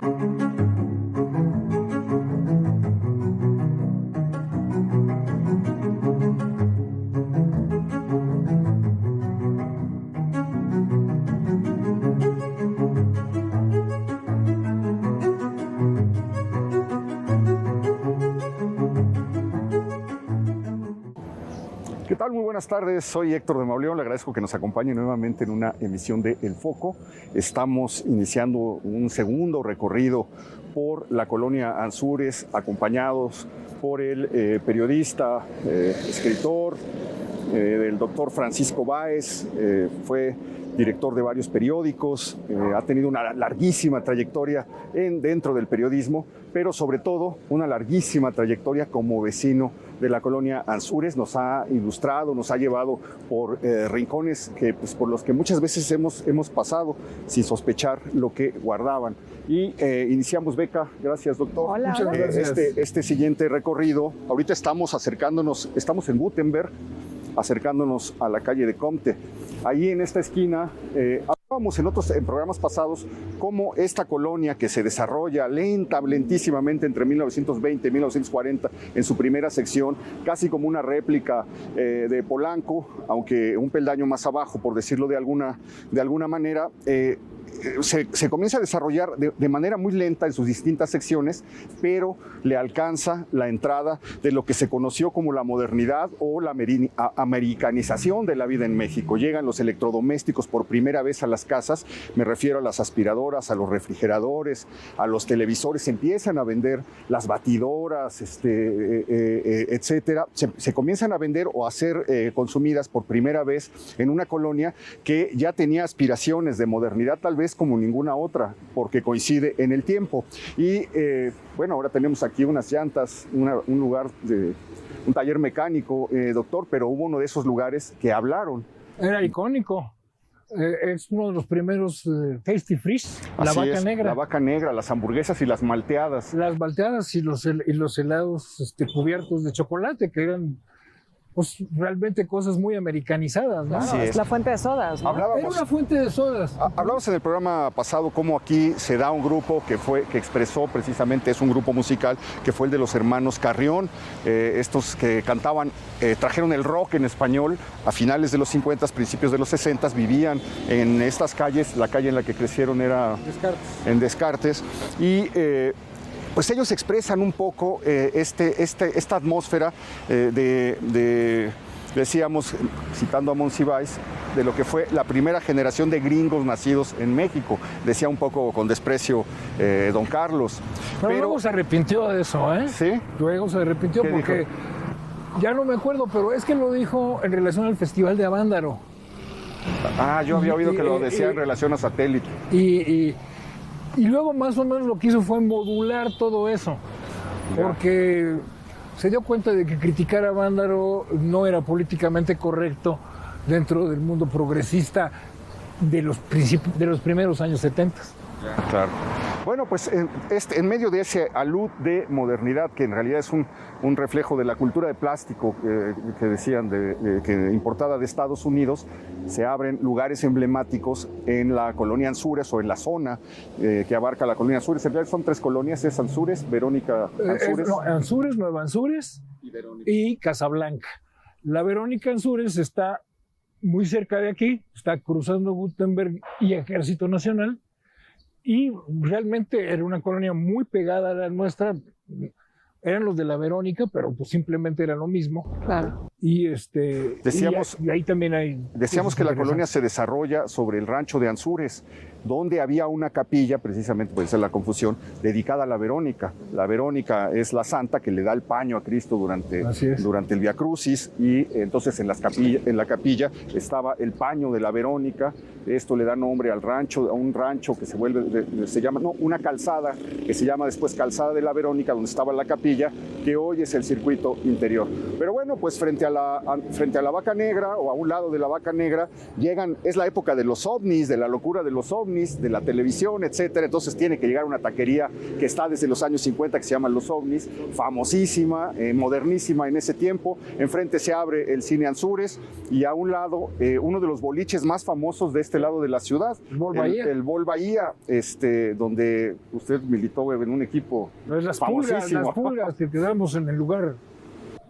¿Qué tal? Muy buenas tardes, soy Héctor de Mauleón, le agradezco que nos acompañe nuevamente en una emisión de El Foco. Estamos iniciando un segundo recorrido por la colonia Anzures, acompañados por el periodista, escritor, del doctor Francisco Báez, fue director de varios periódicos, ha tenido una larguísima trayectoria dentro del periodismo, pero sobre todo una larguísima trayectoria como vecino de la colonia Anzures. Nos ha ilustrado, nos ha llevado por rincones por los que muchas veces hemos pasado sin sospechar lo que guardaban. Y iniciamos, Beca. Gracias, doctor. Hola, muchas gracias. Este siguiente recorrido, ahorita estamos en Gutenberg, acercándonos a la calle de Comte. Ahí en esta esquina, hablábamos en programas pasados cómo esta colonia que se desarrolla lentísimamente entre 1920 y 1940 en su primera sección, casi como una réplica de Polanco, aunque un peldaño más abajo, por decirlo de alguna manera, se comienza a desarrollar de manera muy lenta en sus distintas secciones, pero le alcanza la entrada de lo que se conoció como la modernidad o la americanización de la vida en México. Llegan los electrodomésticos por primera vez a las casas, me refiero a las aspiradoras, a los refrigeradores, a los televisores, se empiezan a vender las batidoras, etcétera. Se comienzan a vender o a ser consumidas por primera vez en una colonia que ya tenía aspiraciones de modernidad, tal vez como ninguna otra, porque coincide en el tiempo. Y bueno, ahora tenemos aquí unas llantas, un lugar un taller mecánico, doctor, pero hubo uno de esos lugares que hablaron. Era icónico. Es uno de los primeros Tasty Freeze, la vaca negra. La vaca negra, las hamburguesas y las malteadas. Las malteadas y los helados cubiertos de chocolate, que eran pues realmente cosas muy americanizadas, ¿no? Es la fuente de sodas, ¿no? Era una fuente de sodas. Hablamos en el programa pasado cómo aquí se da un grupo que expresó precisamente, es un grupo musical, que fue el de los hermanos Carrión, estos que cantaban, trajeron el rock en español a finales de los 50, principios de los 60, vivían en estas calles, la calle en la que crecieron era en Descartes, y pues ellos expresan un poco esta atmósfera decíamos, citando a Monsiváis, de lo que fue la primera generación de gringos nacidos en México. Decía un poco con desprecio don Carlos. Pero luego se arrepintió de eso, ¿eh? ¿Sí? Luego se arrepintió porque, dijo? Ya no me acuerdo, pero es que lo dijo en relación al Festival de Avándaro. Yo había oído que lo decía en relación a Satélite. Y luego más o menos lo que hizo fue modular todo eso, porque se dio cuenta de que criticar a Avándaro no era políticamente correcto dentro del mundo progresista de los primeros años 70. Claro. Bueno, pues en medio de ese alud de modernidad, que en realidad es un reflejo de la cultura de plástico que decían, que importada de Estados Unidos, se abren lugares emblemáticos en la colonia Anzures o en la zona que abarca la colonia Anzures. En realidad son 3 colonias, es Anzures, Verónica, Anzures. Anzures, Nueva Anzures y Casablanca. La Verónica Anzures está muy cerca de aquí, está cruzando Gutenberg y Ejército Nacional, y realmente era una colonia muy pegada a la nuestra. Eran los de la Verónica, pero pues simplemente era lo mismo. Claro. Y decíamos, y ahí también hay... Decíamos que la colonia se desarrolla sobre el rancho de Anzures, donde había una capilla, precisamente puede ser la confusión, dedicada a la Verónica. La Verónica es la santa que le da el paño a Cristo durante el Via Crucis, y entonces en la capilla estaba el paño de la Verónica. Esto le da nombre al rancho, a un rancho que una calzada que se llama después Calzada de la Verónica, donde estaba la capilla, que hoy es el circuito interior. Pero bueno, pues frente a frente a la Vaca Negra o a un lado de la Vaca Negra es la época de los ovnis, de la locura de los ovnis, de la televisión, etcétera. Entonces tiene que llegar una taquería que está desde los años 50 que se llama Los Ovnis, famosísima, modernísima en ese tiempo. Enfrente se abre el Cine Anzures y a un lado uno de los boliches más famosos de este lado de la ciudad, el Bol Bahía, donde usted militó en un equipo famosísimo. Las pulgas que quedamos en el lugar,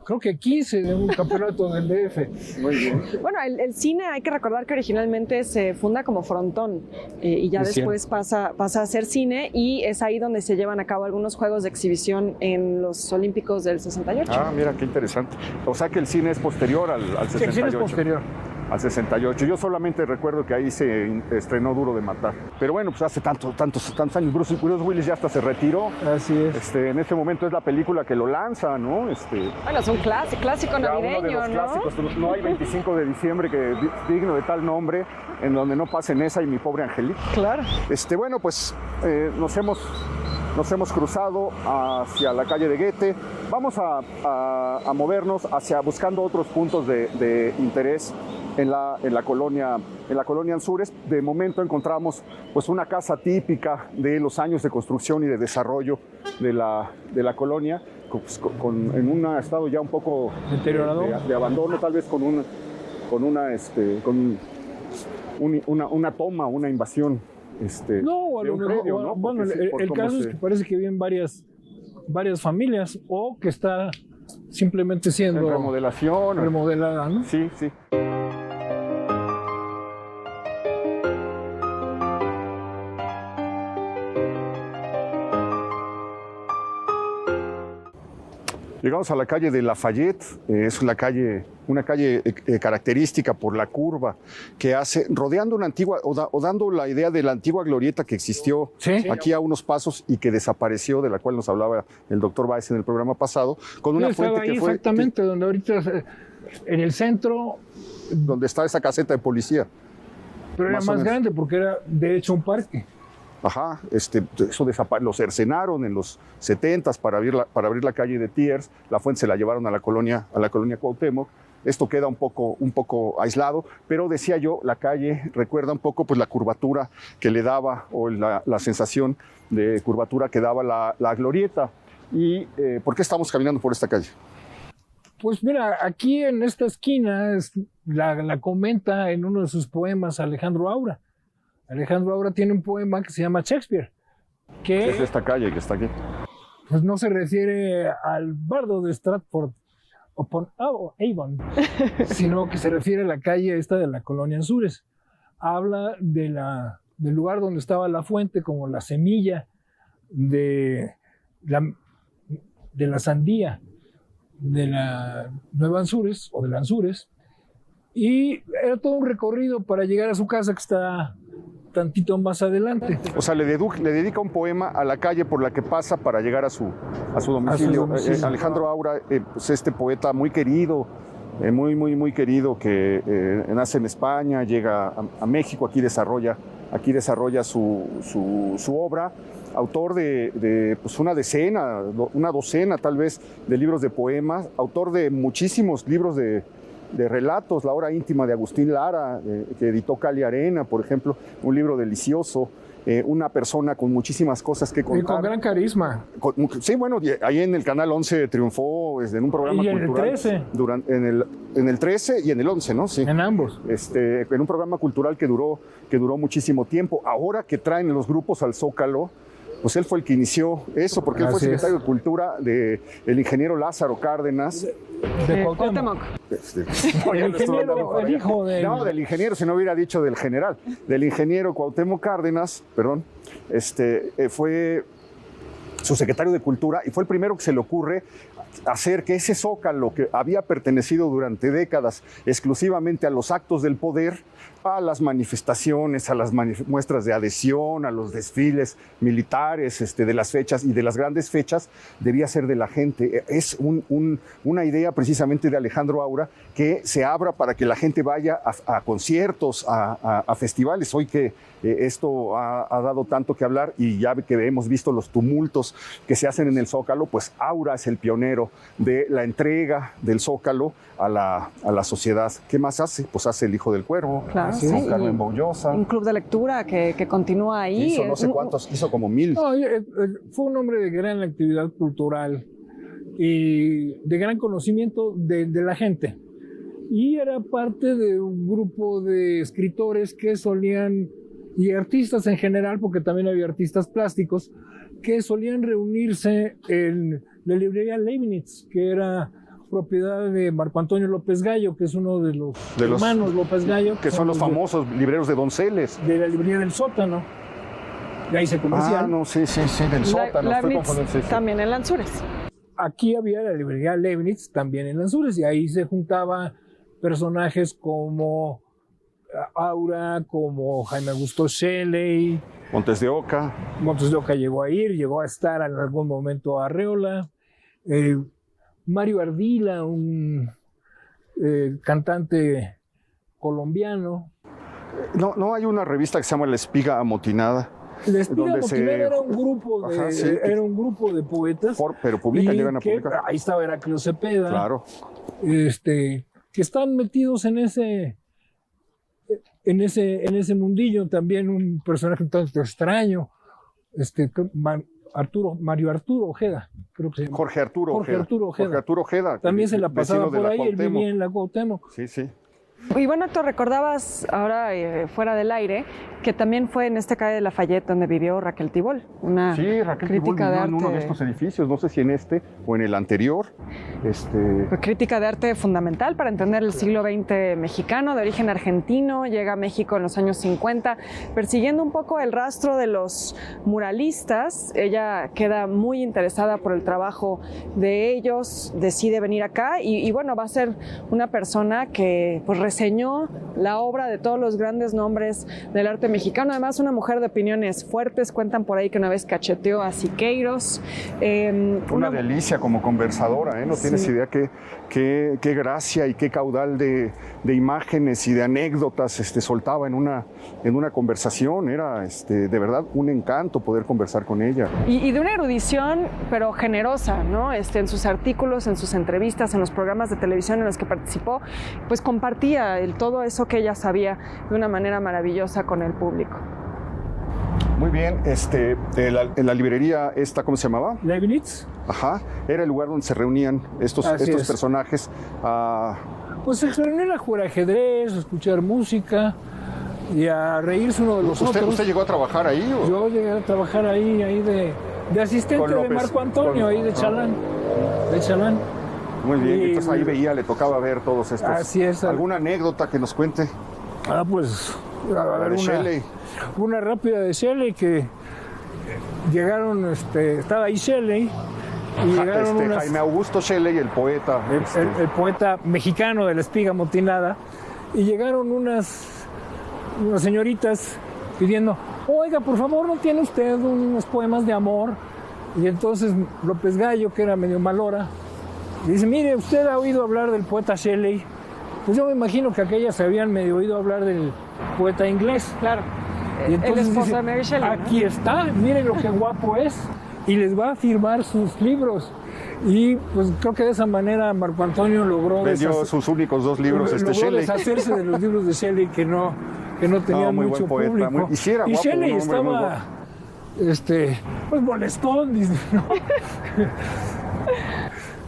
creo que 15 de un campeonato del DF. Muy bien. Bueno, el cine hay que recordar que originalmente se funda como frontón y ya después pasa a ser cine, y es ahí donde se llevan a cabo algunos juegos de exhibición en los Olímpicos del 68. Ah, mira, qué interesante. O sea que el cine es posterior al 68. Sí, el cine es posterior. Al 68. Yo solamente recuerdo que ahí se estrenó Duro de Matar. Pero bueno, pues hace tantos años. Bruce Willis ya hasta se retiró. Así es. En este momento es la película que lo lanza, ¿no? Bueno, es un clásico navideño, uno de los ¿no? clásicos. No hay 25 de diciembre que digno de tal nombre en donde no pasen esa y Mi Pobre Angelito. Claro. Bueno, pues nos hemos cruzado hacia la calle de Goethe. Vamos a movernos buscando otros puntos de interés en la colonia Anzures. De momento encontramos pues una casa típica de los años de construcción y de desarrollo de la colonia, en un estado ya un poco deteriorado, de abandono, tal vez con una toma, una invasión. No, a de lo un mejor, predio, ¿no? bueno, el caso es que parece que viven varias familias, o que está simplemente siendo remodelada, ¿no? Sí. Llegamos a la calle de Lafayette. Es una calle característica por la curva que hace, rodeando una antigua, o dando la idea de la antigua glorieta que existió aquí a unos pasos y que desapareció, de la cual nos hablaba el doctor Báez en el programa pasado, con una fuente que fue... Exactamente, donde ahorita, en el centro... Donde está esa caseta de policía. Pero era más grande porque era, de hecho, un parque. Ajá, eso lo cercenaron en los 70s para abrir la calle de Thiers. La fuente se la llevaron a la colonia Cuauhtémoc. Esto queda un poco aislado, pero decía yo, la calle recuerda un poco pues la curvatura que le daba, o la sensación de curvatura que daba la glorieta. ¿Y por qué estamos caminando por esta calle? Pues mira, aquí en esta esquina la comenta en uno de sus poemas Alejandro Aura. Alejandro Aura tiene un poema que se llama Shakespeare, que es esta calle que está aquí. Pues no se refiere al bardo de Stratford upon Avon, sino que se refiere a la calle esta de la colonia Anzures. Habla del lugar donde estaba la fuente como la semilla de la sandía de la Nueva Anzures, o de la Anzures, y era todo un recorrido para llegar a su casa, que está tantito más adelante. O sea, le dedica un poema a la calle por la que pasa para llegar a su domicilio. Alejandro Aura, pues este poeta muy querido, muy querido, que nace en España, llega a México, aquí desarrolla su obra. Autor de pues una docena tal vez de libros de poemas, autor de muchísimos libros de relatos, La hora íntima de Agustín Lara, que editó Cali Arena, por ejemplo, un libro delicioso, una persona con muchísimas cosas que contar. Y con gran carisma. Sí, bueno, ahí en el Canal 11 triunfó en un programa cultural. En el 13 y en el 11, ¿no? Sí. En ambos. En un programa cultural que duró muchísimo tiempo. Ahora que traen los grupos al Zócalo, pues él fue el que inició eso, porque él fue secretario de Cultura del ingeniero Lázaro Cárdenas. De Cuauhtémoc. El hijo de... No, del ingeniero, si no hubiera dicho del general. Del ingeniero Cuauhtémoc Cárdenas, perdón, fue su secretario de Cultura y fue el primero que se le ocurre hacer que ese Zócalo, que había pertenecido durante décadas exclusivamente a los actos del poder, a las manifestaciones, a las muestras de adhesión, a los desfiles militares de las fechas y de las grandes fechas, debía ser de la gente. Es una idea precisamente de Alejandro Aura, que se abra para que la gente vaya a conciertos, a festivales. Hoy que esto ha dado tanto que hablar, y ya que hemos visto los tumultos eventos que se hacen en el Zócalo, pues Aura es el pionero de la entrega del Zócalo a la sociedad. ¿Qué más hace? Pues hace El Hijo del Cuervo, claro, con Carmen Boullosa. Un club de lectura que continúa ahí. Hizo no sé cuántos, hizo como 1000. No, fue un hombre de gran actividad cultural y de gran conocimiento de la gente. Y era parte de un grupo de escritores que solían, y artistas en general, porque también había artistas plásticos, que solían reunirse en la librería Leibniz, que era propiedad de Marco Antonio López Gallo, que es uno de los hermanos López Gallo. Que son los famosos libreros de Donceles. De la librería del Sótano. De ahí se comercial. Ah, no, sí, del Sótano. Leibniz también en Lanzures. Aquí había la librería Leibniz, también en Lanzures, y ahí se juntaba personajes como Aura, como Jaime Augusto Shelley. Montes de Oca. Montes de Oca llegó a estar en algún momento Arreola. Mario Ardila, un cantante colombiano. No hay una revista que se llama La Espiga Amotinada. La Espiga Amotinada era un grupo de, era un grupo de poetas. Pero llegan a publicar. Ahí estaba Heraclio Cepeda. Claro. Que están metidos en ese mundillo. También un personaje un tanto extraño, Mario Arturo Ojeda, creo que se llama. Jorge Arturo Ojeda. También se la pasaba por ahí, él vivía en la Cuauhtémoc. Sí. Y bueno, Héctor, recordabas ahora fuera del aire que también fue en esta calle de Lafayette donde vivió Raquel Tibol, una Raquel crítica Tibol de arte. En uno de estos edificios, no sé si en este o en el anterior. Fue crítica de arte fundamental para entender el siglo XX mexicano, de origen argentino, llega a México en los años 50, persiguiendo un poco el rastro de los muralistas. Ella queda muy interesada por el trabajo de ellos, decide venir acá y bueno, va a ser una persona que pues reseñó la obra de todos los grandes nombres del arte mexicano. Además, una mujer de opiniones fuertes. Cuentan por ahí que una vez cacheteó a Siqueiros. Una delicia como conversadora, ¿eh? No tienes idea qué gracia y qué caudal de imágenes y de anécdotas soltaba en una conversación. Era de verdad un encanto poder conversar con ella. Y de una erudición, pero generosa, ¿no? En sus artículos, en sus entrevistas, en los programas de televisión en los que participó, pues compartía todo eso que ella sabía de una manera maravillosa con el público. Muy bien, en la librería esta, ¿cómo se llamaba? Leibniz. Ajá, era el lugar donde se reunían estos personajes. Pues se reunían a jugar ajedrez, a escuchar música y a reírse uno de los otros. ¿Usted llegó a trabajar ahí? ¿O? Yo llegué a trabajar ahí de asistente de Marco Antonio, ahí de Chalán. Muy bien, entonces ahí le tocaba ver todos estos. Así es. ¿Alguna anécdota que nos cuente? Pues Shelley. Una rápida de Shelley, que llegaron, estaba ahí Shelley y llegaron Jaime Augusto Shelley, el poeta. El poeta mexicano de La Espiga Amotinada, y llegaron unas señoritas pidiendo, oiga, por favor, ¿no tiene usted unos poemas de amor? Y entonces López Gallo, que era medio malhora, dice, mire, ¿usted ha oído hablar del poeta Shelley? Pues yo me imagino que aquellas se habían medio oído hablar del poeta inglés. Claro. Y entonces el esposo dice, de Mary Shelley, ¿no? Aquí está, miren lo que guapo es. Y les va a firmar sus libros. Y pues creo que de esa manera Marco Antonio logró... Vendió sus únicos 2 libros, logró Shelley. deshacerse de los libros de Shelley que no tenían mucho público. Y Shelley estaba, pues molestón, ¿no?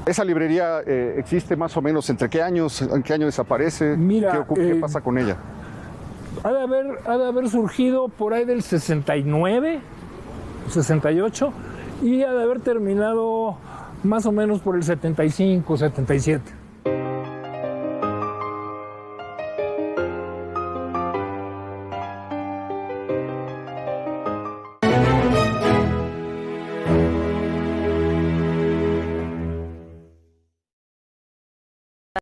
¿Esa librería existe más o menos en qué año desaparece? Mira, ¿Qué pasa con ella? Ha de haber surgido por ahí del 69, 68, y ha de haber terminado más o menos por el 75, 77.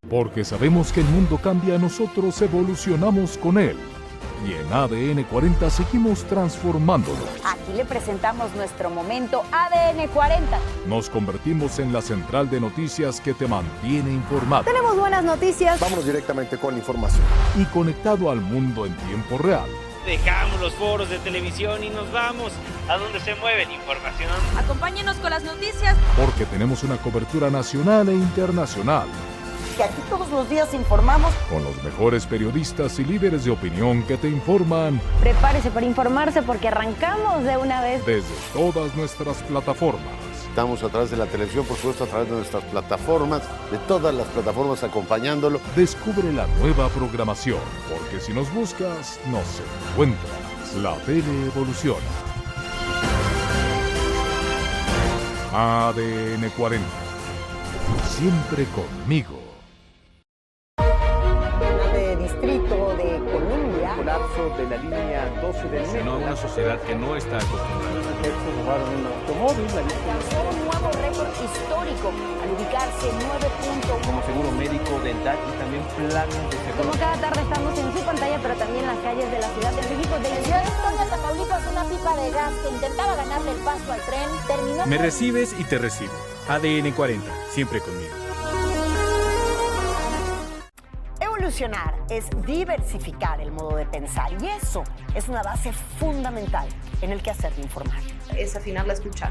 Porque sabemos que el mundo cambia, nosotros evolucionamos con él. Y en ADN 40 seguimos transformándolo. Aquí le presentamos nuestro momento ADN 40. Nos convertimos en la central de noticias que te mantiene informado. Tenemos buenas noticias. Vámonos directamente con la información. Y conectado al mundo en tiempo real. Dejamos los foros de televisión y nos vamos a donde se mueve la información. Acompáñenos con las noticias. Porque tenemos una cobertura nacional e internacional. Que aquí todos los días informamos. Con los mejores periodistas y líderes de opinión que te informan. Prepárese para informarse porque arrancamos de una vez. Desde todas nuestras plataformas. Estamos a través de la televisión, por supuesto, a través de nuestras plataformas, de todas las plataformas acompañándolo. Descubre la nueva programación, porque si nos buscas, nos encuentras. La tele evoluciona. ADN 40. Siempre conmigo. Distrito de Colombia. Colapso de la línea 12 del metro. No, una sociedad que no está acostumbrada. Robaron un automóvil. Alcanzó un nuevo récord histórico al ubicarse 9 puntos. Como seguro médico, dental y también planes de seguro. Como cada tarde estamos en su pantalla, pero también en las calles de la Ciudad de México. De Ciudad Victoria, Tamaulipas, una pipa de gas que intentaba ganarle el paso al tren terminó. Me recibes y te recibo. ADN 40, siempre conmigo. Evolucionar es diversificar el modo de pensar y eso es una base fundamental en el quehacer de informar. Es afinar la escucha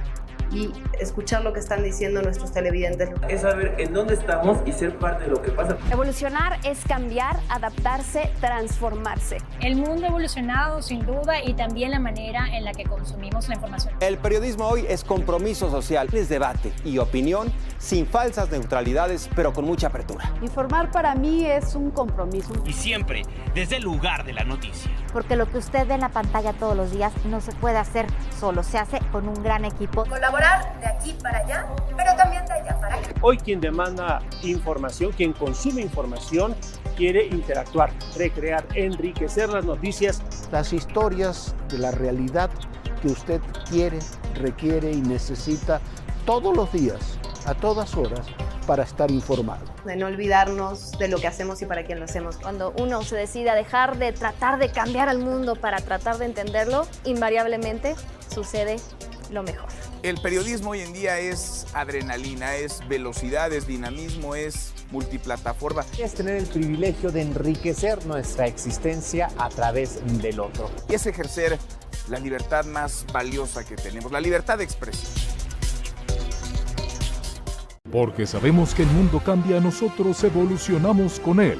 y escuchar lo que están diciendo nuestros televidentes. Es saber en dónde estamos y ser parte de lo que pasa. Evolucionar es cambiar, adaptarse, transformarse. El mundo ha evolucionado sin duda y también la manera en la que consumimos la información. El periodismo hoy es compromiso social, es debate y opinión sin falsas neutralidades, pero con mucha apertura. Informar para mí es un compromiso. Y siempre desde el lugar de la noticia. Porque lo que usted ve en la pantalla todos los días no se puede hacer solo, se hace con un gran equipo. Colaborar de aquí para allá, pero también de allá para acá. Hoy quien demanda información, quien consume información, quiere interactuar, recrear, enriquecer las noticias. Las historias de la realidad que usted quiere, requiere y necesita todos los días, a todas horas, para estar informado. De no olvidarnos de lo que hacemos y para quién lo hacemos. Cuando uno se decide a dejar de tratar de cambiar al mundo para tratar de entenderlo, invariablemente sucede lo mejor. El periodismo hoy en día es adrenalina, es velocidad, es dinamismo, es multiplataforma. Es tener el privilegio de enriquecer nuestra existencia a través del otro. Y es ejercer la libertad más valiosa que tenemos, la libertad de expresión. Porque sabemos que el mundo cambia, nosotros evolucionamos con él.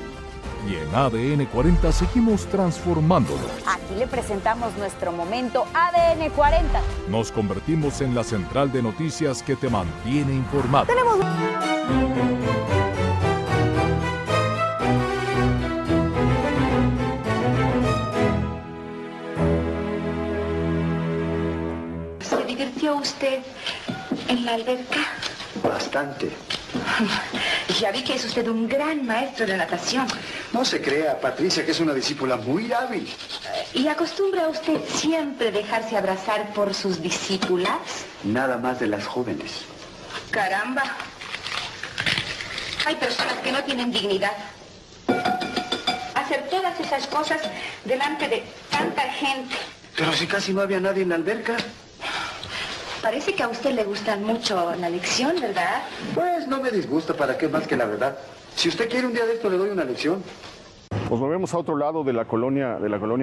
Y en ADN 40 seguimos transformándolo. Aquí le presentamos nuestro momento ADN 40. Nos convertimos en la central de noticias que te mantiene informado. Tenemos... ¿Se divirtió usted en la alberca? Bastante. Ya vi que es usted un gran maestro de natación. No se crea, Patricia, que es una discípula muy hábil. ¿Y acostumbra usted siempre dejarse abrazar por sus discípulas? Nada más de las jóvenes. Caramba. Hay personas que no tienen dignidad. Hacer todas esas cosas delante de tanta gente. Pero si casi no había nadie en la alberca. Parece que a usted le gusta mucho la lección, ¿verdad? Pues no me disgusta, ¿para qué más que la verdad? Si usted quiere un día de esto, le doy una lección. Nos movemos a otro lado de la colonia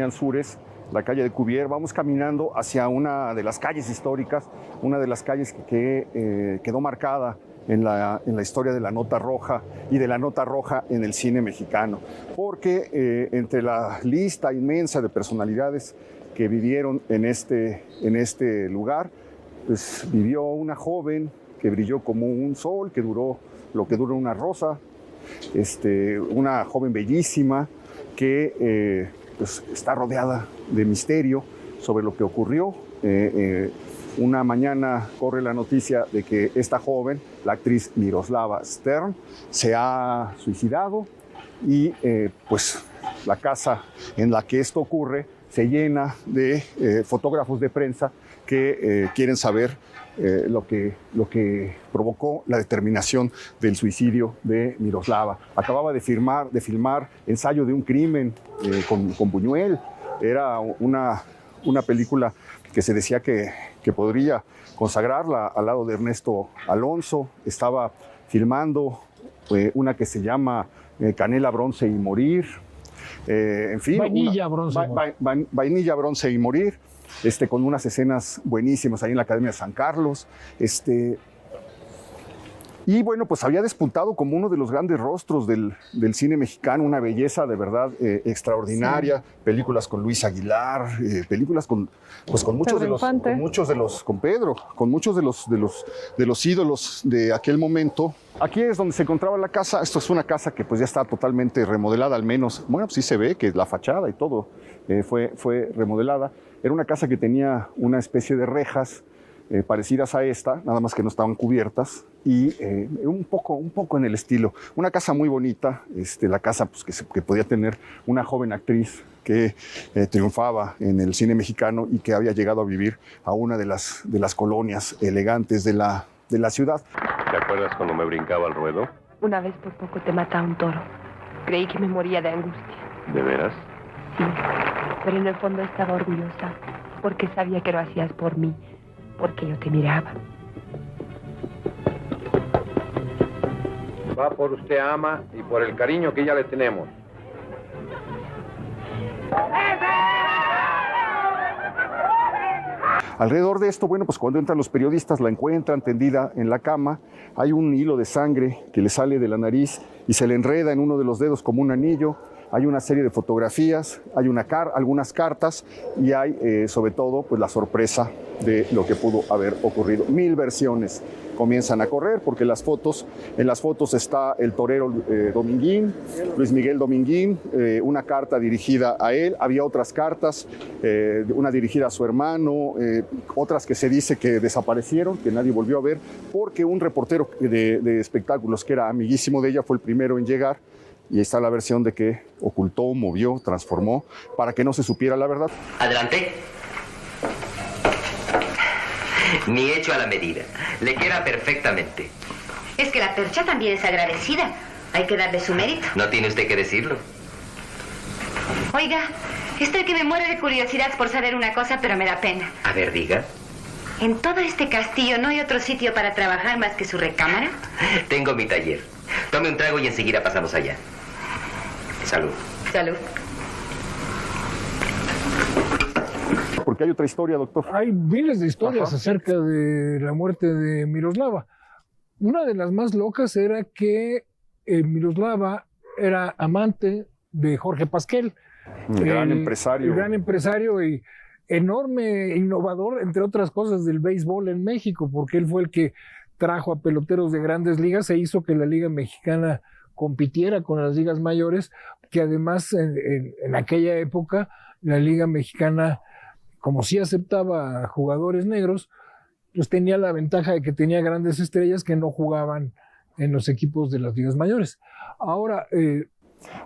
Anzures, la calle de Cuvier. Vamos caminando hacia una de las calles históricas, una de las calles que quedó marcada en la historia de la nota roja y de la nota roja en el cine mexicano. Porque entre la lista inmensa de personalidades que vivieron en este lugar, pues vivió una joven que brilló como un sol, que duró lo que dura una rosa, una joven bellísima que pues está rodeada de misterio sobre lo que ocurrió. Una mañana corre la noticia de que esta joven, la actriz Miroslava Stern, se ha suicidado y pues la casa en la que esto ocurre se llena de fotógrafos de prensa que quieren saber lo que provocó la determinación del suicidio de Miroslava. Acababa de filmar Ensayo de un crimen con Buñuel. Era una película que se decía que podría consagrarla al lado de Ernesto Alonso. Estaba filmando una que se llama Canela, Bronce y Morir. En fin, Vainilla, Bronce y Morir. Vainilla, Bronce y Morir. con unas escenas buenísimas ahí en la Academia de San Carlos. Y bueno, pues había despuntado como uno de los grandes rostros del cine mexicano, una belleza de verdad extraordinaria, sí. Películas con Luis Aguilar, películas con muchos de los ídolos de aquel momento. Aquí es donde se encontraba la casa. Esto es una casa que pues ya está totalmente remodelada, al menos, bueno, pues sí se ve que la fachada y todo fue remodelada. Era una casa que tenía una especie de rejas parecidas a esta, nada más que no estaban cubiertas, y un poco en el estilo. Una casa muy bonita, la casa pues, que podía tener una joven actriz que triunfaba en el cine mexicano y que había llegado a vivir a una de las colonias elegantes de la ciudad. ¿Te acuerdas cuando me brincaba al ruedo? Una vez por poco te mata un toro. Creí que me moría de angustia. ¿De veras? Sí, pero en el fondo estaba orgullosa, porque sabía que lo hacías por mí. Porque yo te miraba. Va por usted, ama, y por el cariño que ya le tenemos. Alrededor de esto, bueno, pues cuando entran los periodistas, la encuentran tendida en la cama. Hay un hilo de sangre que le sale de la nariz y se le enreda en uno de los dedos como un anillo. Hay una serie de fotografías, hay algunas cartas y hay, sobre todo, pues la sorpresa de lo que pudo haber ocurrido. 1000 versiones comienzan a correr porque en las fotos está el torero Dominguín, Luis Miguel Dominguín, una carta dirigida a él, había otras cartas, una dirigida a su hermano, otras que se dice que desaparecieron, que nadie volvió a ver, porque un reportero de espectáculos que era amiguísimo de ella fue el primero en llegar. Y ahí está la versión de que ocultó, movió, transformó, para que no se supiera la verdad. Adelante. Ni hecho a la medida. Le queda perfectamente. Es que la percha también es agradecida. Hay que darle su mérito. No tiene usted que decirlo. Oiga, estoy que me muero de curiosidad por saber una cosa, pero me da pena. A ver, diga. ¿En todo este castillo no hay otro sitio para trabajar más que su recámara? Tengo mi taller. Tome un trago y enseguida pasamos allá. Salud. Salud. Porque hay otra historia, doctor. Hay miles de historias acerca de la muerte de Miroslava. Una de las más locas era que Miroslava era amante de Jorge Pasquel. El gran empresario. El gran empresario y enorme innovador, entre otras cosas, del béisbol en México, porque él fue el que trajo a peloteros de grandes ligas e hizo que la Liga Mexicana compitiera con las ligas mayores, que además en aquella época la Liga Mexicana, como sí aceptaba jugadores negros, pues tenía la ventaja de que tenía grandes estrellas que no jugaban en los equipos de las ligas mayores. Ahora,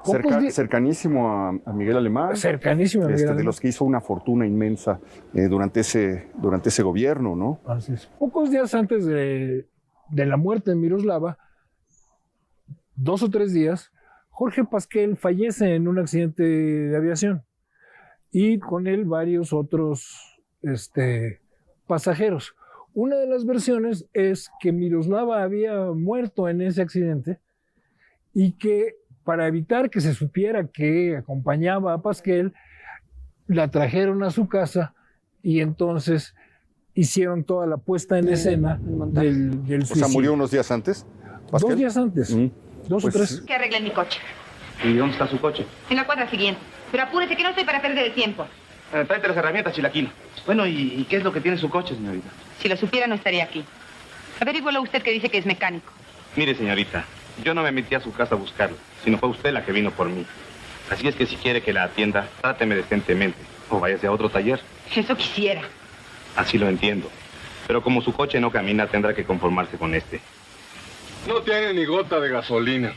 cercanísimo a Miguel Alemán. Cercanísimo a Miguel Alemán. De los que hizo una fortuna inmensa durante ese gobierno, ¿no? Así es. Pocos días antes de la muerte de Miroslava, 2 o 3 días, Jorge Pasquel fallece en un accidente de aviación y con él varios otros pasajeros. Una de las versiones es que Miroslava había muerto en ese accidente y que para evitar que se supiera que acompañaba a Pasquel, la trajeron a su casa y entonces hicieron toda la puesta en escena del suicidio. O sea, ¿murió unos días antes, Pasquel? 2 días antes, 2 o 3. Que arreglen mi coche. ¿Y dónde está su coche? En la cuadra siguiente. Pero apúrese que no estoy para perder el tiempo. Tráete las herramientas, Chilaquil. Bueno, ¿y qué es lo que tiene su coche, señorita? Si lo supiera, no estaría aquí. Averígüelo usted que dice que es mecánico. Mire, señorita, yo no me metí a su casa a buscarlo, sino fue usted la que vino por mí. Así es que si quiere que la atienda, tráteme decentemente. O váyase a otro taller. Eso quisiera. Así lo entiendo. Pero como su coche no camina, tendrá que conformarse con este. No tiene ni gota de gasolina.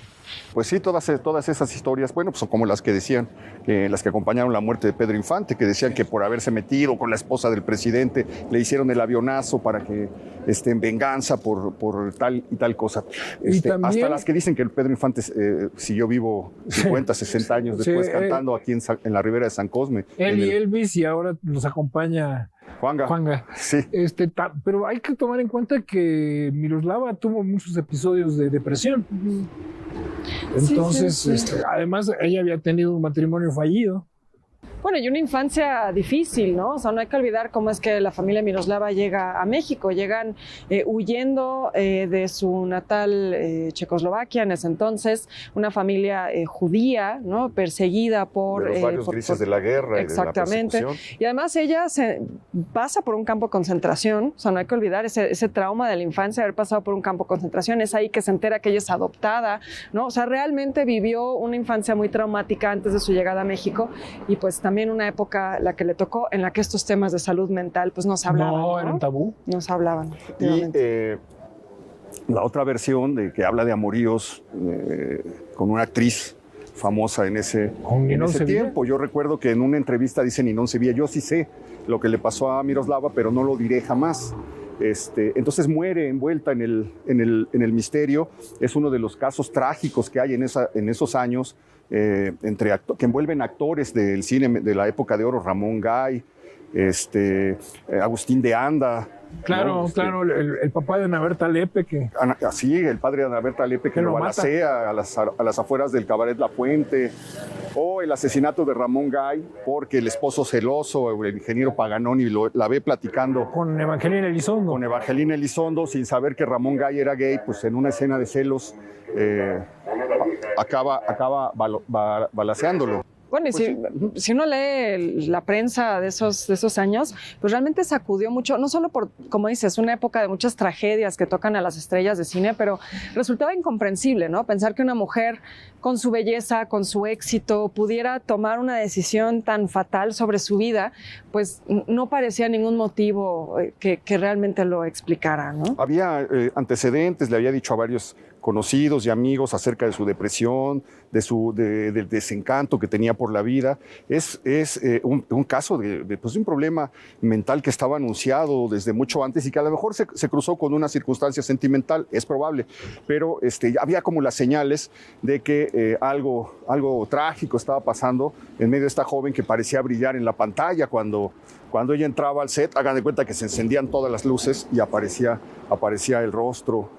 Pues sí, todas esas historias, bueno, pues son como las que decían, las que acompañaron la muerte de Pedro Infante, que decían que por haberse metido con la esposa del presidente le hicieron el avionazo para que en venganza por tal y tal cosa. También, hasta las que dicen que el Pedro Infante siguió vivo 50, 60 años después, cantando aquí en la ribera de San Cosme. Él y Elvis, y ahora nos acompaña Juanga. Sí. Pero hay que tomar en cuenta que Miroslava tuvo muchos episodios de depresión. Entonces, además, ella había tenido un matrimonio fallido. Bueno, y una infancia difícil, ¿no? O sea, no hay que olvidar cómo es que la familia Miroslava llega a México. Llegan huyendo de su natal Checoslovaquia en ese entonces, una familia judía, ¿no? Perseguida por... De los varios grises de la guerra. Exactamente. Y de la persecución. Y además ella pasa por un campo de concentración, o sea, no hay que olvidar ese trauma de la infancia, haber pasado por un campo de concentración. Es ahí que se entera que ella es adoptada, ¿no? O sea, realmente vivió una infancia muy traumática antes de su llegada a México, y pues también una época, la que le tocó, en la que estos temas de salud mental pues no se hablaban. No, eran tabú. No se hablaban. Y la otra versión de que habla de amoríos con una actriz famosa en ese tiempo. Yo recuerdo que en una entrevista dice Ninón Sevilla, yo sí sé lo que le pasó a Miroslava, pero no lo diré jamás. Entonces muere envuelta en el misterio. Es uno de los casos trágicos que hay en esos años, que envuelven actores del cine de la época de oro, Ramón Gay, Agustín de Anda. Claro, ¿no? claro, el papá de Ana Berta Lepe que... Sí, el padre de Ana Berta Lepe que lo balacea a las afueras del Cabaret La Fuente, o el asesinato de Ramón Gay porque el esposo celoso, el ingeniero Paganoni, la ve platicando con Evangelina Elizondo. Con Evangelina Elizondo, sin saber que Ramón Gay era gay, pues en una escena de celos acaba balaceándolo. Bueno, y si uno lee la prensa de esos años, pues realmente sacudió mucho, no solo por, como dices, una época de muchas tragedias que tocan a las estrellas de cine, pero resultaba incomprensible, ¿no? Pensar que una mujer con su belleza, con su éxito, pudiera tomar una decisión tan fatal sobre su vida, pues no parecía ningún motivo que realmente lo explicara, ¿no? Había antecedentes, le había dicho a varios conocidos y amigos acerca de su depresión, del desencanto que tenía por la vida. Es un caso de un problema mental que estaba anunciado desde mucho antes y que a lo mejor se cruzó con una circunstancia sentimental, es probable, pero había como las señales de que algo trágico estaba pasando en medio de esta joven que parecía brillar en la pantalla cuando ella entraba al set. Hagan de cuenta que se encendían todas las luces y aparecía el rostro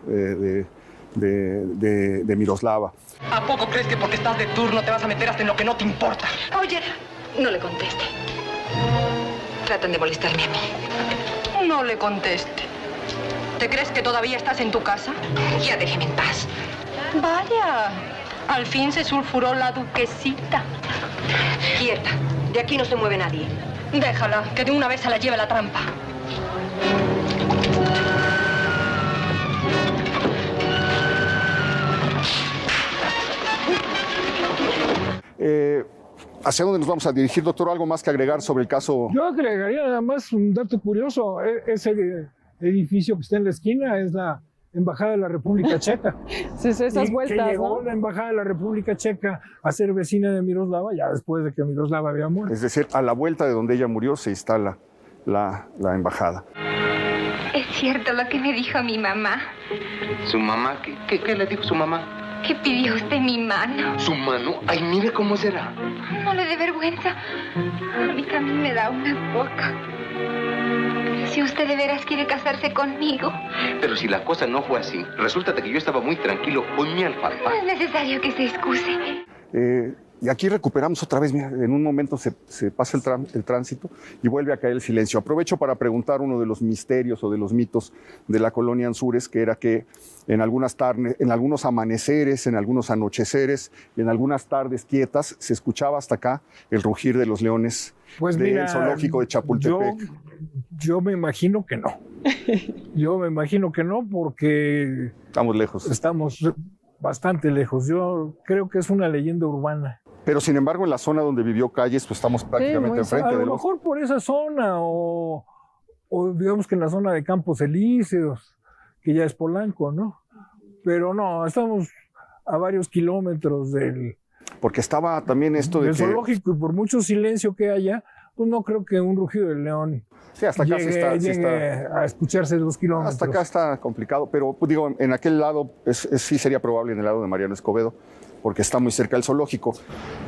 de Miroslava. ¿A poco crees que porque estás de turno te vas a meter hasta en lo que no te importa? Oye, no le conteste. Tratan de molestarme a mí. No le conteste. ¿Te crees que todavía estás en tu casa? Ya déjeme en paz. Vaya, al fin se sulfuró la duquesita. Quieta, de aquí no se mueve nadie. Déjala, que de una vez se la lleve la trampa. ¿Hacia dónde nos vamos a dirigir, doctor? ¿Algo más que agregar sobre el caso? Yo agregaría nada más un dato curioso. Ese edificio que está en la esquina es la Embajada de la República Checa. Sí, esas vueltas, que llegó, ¿no? La Embajada de la República Checa a ser vecina de Miroslava ya después de que Miroslava había muerto. Es decir, a la vuelta de donde ella murió se instala la embajada. ¿Es cierto lo que me dijo mi mamá? ¿Su mamá? ¿Qué le dijo su mamá? Que pidió usted mi mano. ¿Su mano? Ay, mire cómo será. No le dé vergüenza. A mí también me da una poca. Si usted de veras quiere casarse conmigo. Pero si la cosa no fue así, resulta que yo estaba muy tranquilo con mi alfalfa. No es necesario que se excuse. Y aquí recuperamos otra vez, mira, en un momento se pasa el tránsito y vuelve a caer el silencio. Aprovecho para preguntar uno de los misterios o de los mitos de la colonia Anzures, que era que en algunas tardes, en algunos amaneceres, en algunos anocheceres, en algunas tardes quietas, se escuchaba hasta acá el rugir de los leones del zoológico de Chapultepec. Yo me imagino que no. Yo me imagino que no porque... Estamos lejos. Estamos bastante lejos. Yo creo que es una leyenda urbana. Pero sin embargo, en la zona donde vivió Calles, pues estamos prácticamente enfrente de los... A lo mejor por esa zona o digamos que en la zona de Campos Elíseos, que ya es Polanco, ¿no? Pero no, estamos a varios kilómetros del... Porque estaba también esto de del zoológico, y por mucho silencio que haya, pues no creo que un rugido del león... Sí, hasta acá llegue a escucharse 2 kilómetros. Hasta acá está complicado, pero pues, digo, en aquel lado sí sería probable, en el lado de Mariano Escobedo, porque está muy cerca del zoológico.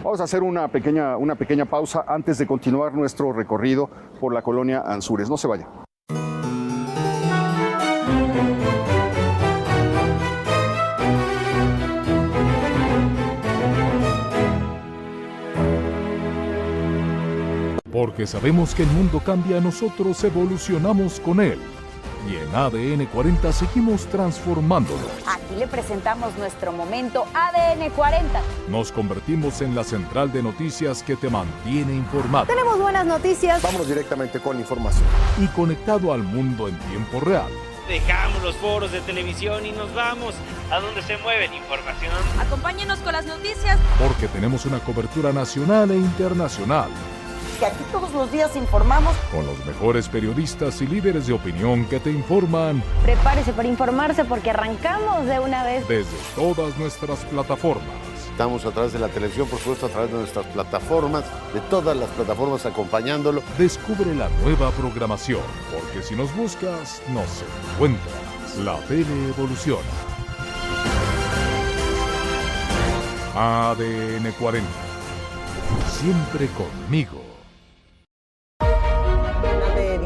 Vamos a hacer una pequeña pausa antes de continuar nuestro recorrido por la colonia Anzures. No se vaya. Porque sabemos que el mundo cambia, nosotros evolucionamos con él. Y en ADN 40 seguimos transformándolo. Aquí le presentamos nuestro momento ADN 40. Nos convertimos en la central de noticias que te mantiene informado. Tenemos buenas noticias. Vámonos directamente con la información. Y conectado al mundo en tiempo real. Dejamos los foros de televisión y nos vamos a donde se mueve la información. Acompáñenos con las noticias. Porque tenemos una cobertura nacional e internacional. Que aquí todos los días informamos. Con los mejores periodistas y líderes de opinión que te informan. Prepárese para informarse porque arrancamos de una vez. Desde todas nuestras plataformas. Estamos a través de la televisión, por supuesto, a través de nuestras plataformas, de todas las plataformas acompañándolo. Descubre la nueva programación, porque si nos buscas, nos encuentras. La tele evoluciona. ADN 40. Siempre conmigo.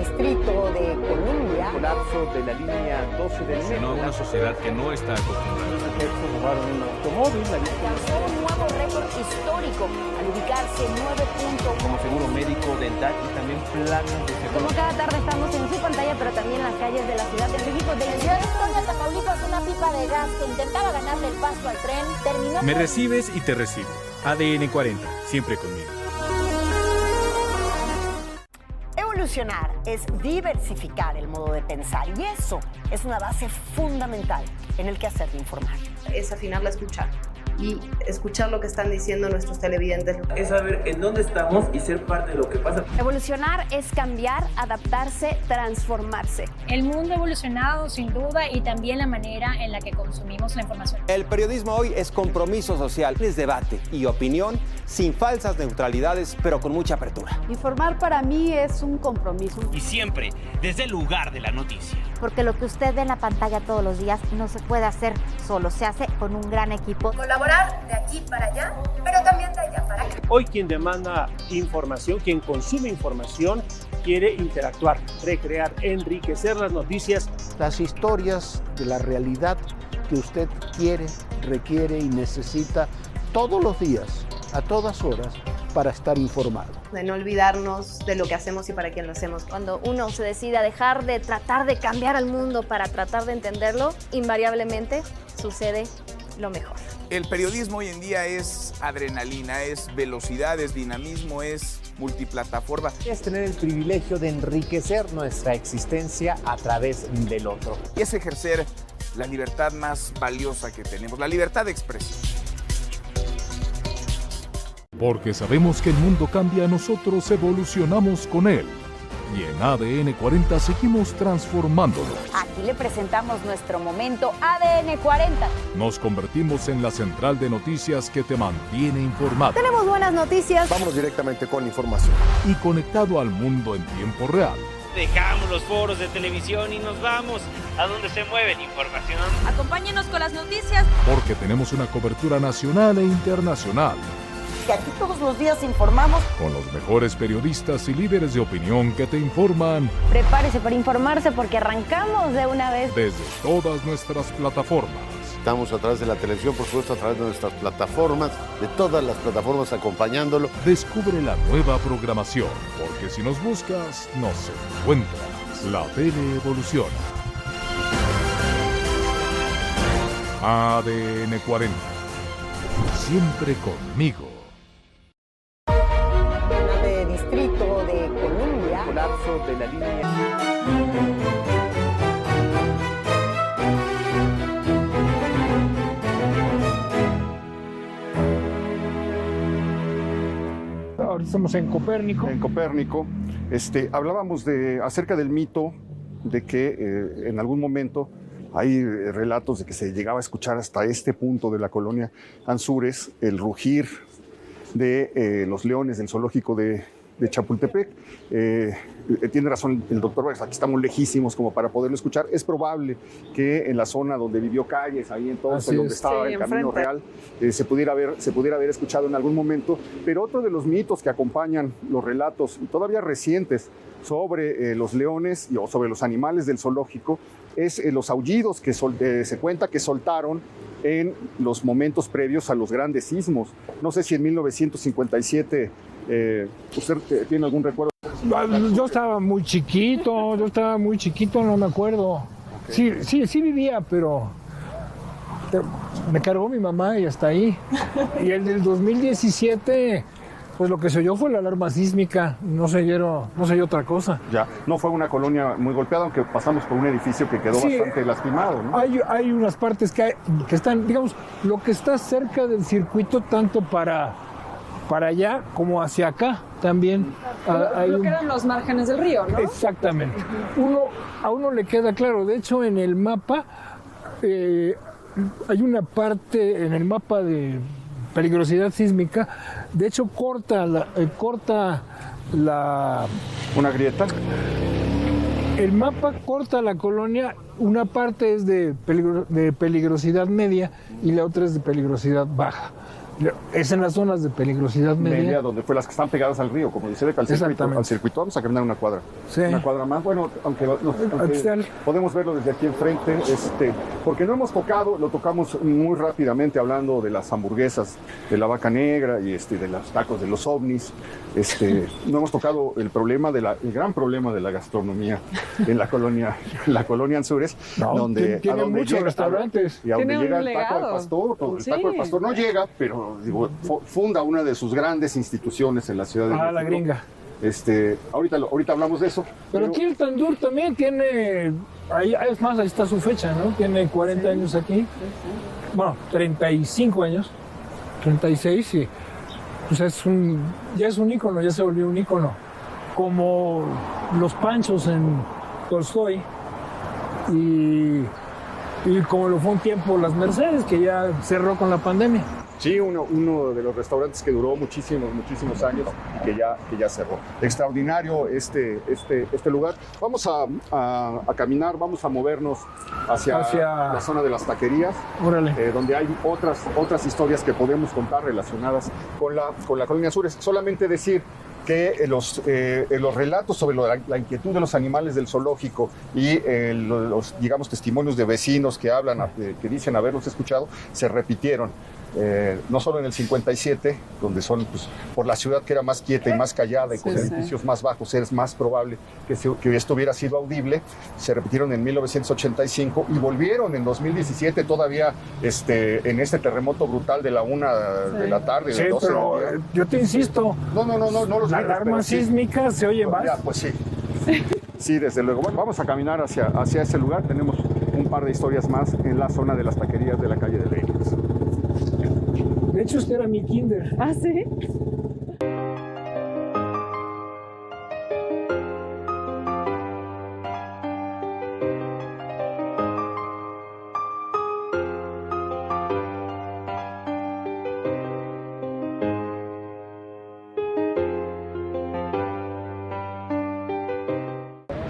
Distrito de Colombia. Colapso de la línea 12 del metro. No, una sociedad que no está acostumbrada. Los efectos robaron un automóvil. Alcanzó un nuevo récord histórico al ubicarse 9 puntos. Como seguro médico, dental y también planes de seguro. Como cada tarde estamos en su pantalla, pero también en las calles de la Ciudad de México. De la ciudad de Victoria, Tamaulipas, una pipa de gas que intentaba ganarle el paso al tren terminó. Me recibes y te recibo. ADN 40, siempre conmigo. Evolucionar es diversificar el modo de pensar y eso es una base fundamental en el quehacer de informar. Es afinar la escucha y escuchar lo que están diciendo nuestros televidentes. Es saber en dónde estamos y ser parte de lo que pasa. Evolucionar es cambiar, adaptarse, transformarse. El mundo ha evolucionado sin duda y también la manera en la que consumimos la información. El periodismo hoy es compromiso social, es debate y opinión sin falsas neutralidades, pero con mucha apertura. Informar para mí es un compromiso. Y siempre desde el lugar de la noticia. Porque lo que usted ve en la pantalla todos los días no se puede hacer solo, se hace con un gran equipo. Colaborar de aquí para allá, pero también de allá para acá. Hoy quien demanda información, quien consume información, quiere interactuar, recrear, enriquecer las noticias. Las historias de la realidad que usted quiere, requiere y necesita todos los días, a todas horas, para estar informado. De no olvidarnos de lo que hacemos y para quién lo hacemos. Cuando uno se decide a dejar de tratar de cambiar al mundo para tratar de entenderlo, invariablemente sucede lo mejor. El periodismo hoy en día es adrenalina, es velocidad, es dinamismo, es multiplataforma. Es tener el privilegio de enriquecer nuestra existencia a través del otro. Y es ejercer la libertad más valiosa que tenemos, la libertad de expresión. Porque sabemos que el mundo cambia, nosotros evolucionamos con él. Y en ADN 40 seguimos transformándolo. Aquí le presentamos nuestro momento ADN 40. Nos convertimos en la central de noticias que te mantiene informado. Tenemos buenas noticias. Vámonos directamente con la información. Y conectado al mundo en tiempo real. Dejamos los foros de televisión y nos vamos a donde se mueve la información. Acompáñenos con las noticias. Porque tenemos una cobertura nacional e internacional. Que aquí todos los días informamos. Con los mejores periodistas y líderes de opinión que te informan. Prepárese para informarse porque arrancamos de una vez. Desde todas nuestras plataformas. Estamos a través de la televisión, por supuesto, a través de nuestras plataformas, de todas las plataformas acompañándolo. Descubre la nueva programación, porque si nos buscas, nos encuentras. La tele evoluciona. ADN 40. Siempre conmigo. Distrito de Colombia. Colapso de la línea. Ahorita estamos en Copérnico. En Copérnico. Hablábamos acerca del mito de que en algún momento hay relatos de que se llegaba a escuchar hasta este punto de la colonia Anzures el rugir de los leones del zoológico de Chapultepec. tiene razón el doctor Vargas, aquí estamos lejísimos como para poderlo escuchar. Es probable que en la zona donde vivió Calles, ahí entonces, donde estaba el Camino Real, se pudiera haber escuchado en algún momento. Pero otro de los mitos que acompañan los relatos todavía recientes sobre los leones o sobre los animales del zoológico es los aullidos que se cuenta que soltaron en los momentos previos a los grandes sismos. No sé si en 1957 usted tiene algún recuerdo. Yo estaba muy chiquito, no me acuerdo. Okay. Sí vivía, pero me cargó mi mamá y hasta ahí. Y el del 2017, pues lo que se oyó fue la alarma sísmica, no se oyó otra cosa. Ya, no fue una colonia muy golpeada, aunque pasamos por un edificio que quedó bastante lastimado, ¿no? Hay unas partes que están, digamos, lo que está cerca del circuito, tanto para allá como hacia acá también. Lo que eran los márgenes del río, ¿no? Exactamente. A uno le queda claro, de hecho en el mapa hay una parte en el mapa de peligrosidad sísmica, de hecho corta la una grieta. El mapa corta la colonia, una parte es de peligrosidad media y la otra es de peligrosidad baja. Es en las zonas de peligrosidad media. Donde fue las que están pegadas al río, como dice, al circuito. Vamos a caminar una cuadra. Sí. Una cuadra más. Bueno, aunque podemos verlo desde aquí enfrente, porque no hemos tocado, lo tocamos muy rápidamente hablando de las hamburguesas de la Vaca Negra y de los tacos de los ovnis. No hemos tocado el gran problema de la gastronomía en la colonia Anzures, donde tiene muchos restaurantes. Y a donde llega el taco del pastor, el taco del pastor no llega, pero funda una de sus grandes instituciones en la ciudad de México. La Gringa. Ahorita hablamos de eso. Pero aquí el Tandur también tiene, ahí está su fecha, ¿no? Tiene 40 años aquí. Bueno, 35 años, 36, y pues ya es un ícono, ya se volvió un ícono. Como los panchos en Tolstoy y como lo fue un tiempo las Mercedes, que ya cerró con la pandemia. Sí, uno de los restaurantes que duró muchísimos años y que ya cerró. Extraordinario este lugar. Vamos a caminar, vamos a movernos hacia la zona de las taquerías, donde hay otras historias que podemos contar relacionadas con la colonia Anzures. Solamente decir que los relatos sobre la inquietud de los animales del zoológico y los, digamos, testimonios de vecinos que hablan, que dicen haberlos escuchado, se repitieron. No solo en el 57, donde son, pues, por la ciudad que era más quieta y más callada y con edificios más bajos, es más probable que esto hubiera sido audible. Se repitieron en 1985 y volvieron en 2017 todavía en este terremoto brutal de la 1 de la tarde. Sí, de 12 pero yo te insisto, no la alarma sísmica se oye más. Ya, pues sí. Sí, desde luego. Bueno, vamos a caminar hacia ese lugar. Tenemos un par de historias más en la zona de las taquerías de la calle de Leyes. De hecho, este era mi kinder. ¿Ah, sí?